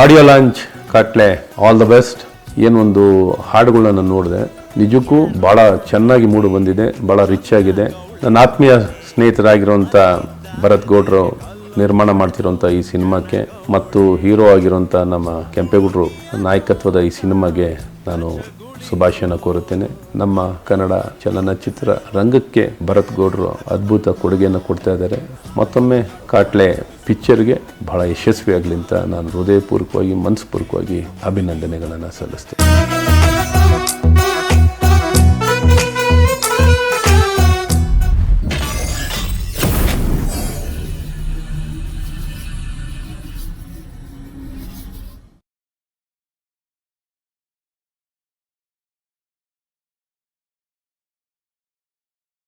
Audio launch ಕಾಟ್ಲೆ all the best. ಏನೊಂದು ಹಾಡುಗಳನ್ನ ನೋಡಿದೆ, ನಿಜಕ್ಕೂ ಭಾಳ ಚೆನ್ನಾಗಿ ಮೂಡು ಬಂದಿದೆ, ಭಾಳ ರಿಚ್ ಆಗಿದೆ. ನನ್ನ ಆತ್ಮೀಯ ಸ್ನೇಹಿತರಾಗಿರುವಂಥ ಭರತ್ ಗೌಡ್ರು ನಿರ್ಮಾಣ ಮಾಡ್ತಿರೋಂಥ ಈ ಸಿನಿಮಾಕ್ಕೆ ಮತ್ತು ಹೀರೋ ಆಗಿರೋಂಥ ನಮ್ಮ ಕೆಂಪೇಗೌಡರು ನಾಯಕತ್ವದ ಈ ಸಿನಿಮಾಗೆ ನಾನು ಶುಭಾಶಯನ ಕೋರುತ್ತೇನೆ. ನಮ್ಮ ಕನ್ನಡ ಚಲನಚಿತ್ರ ರಂಗಕ್ಕೆ ಭರತ್ ಗೌಡ್ರು ಅದ್ಭುತ ಕೊಡುಗೆಯನ್ನು ಕೊಡ್ತಾ ಇದ್ದಾರೆ. ಮತ್ತೊಮ್ಮೆ ಕಾಟ್ಲೆ ಪಿಕ್ಚರ್ಗೆ ಬಹಳ ಯಶಸ್ವಿಯಾಗಲಿ ಅಂತ ನಾನು ಹೃದಯಪೂರ್ವಕವಾಗಿ ಮನಸ್ಪೂರ್ವಕವಾಗಿ ಅಭಿನಂದನೆಗಳನ್ನು ಸಲ್ಲಿಸ್ತೇನೆ.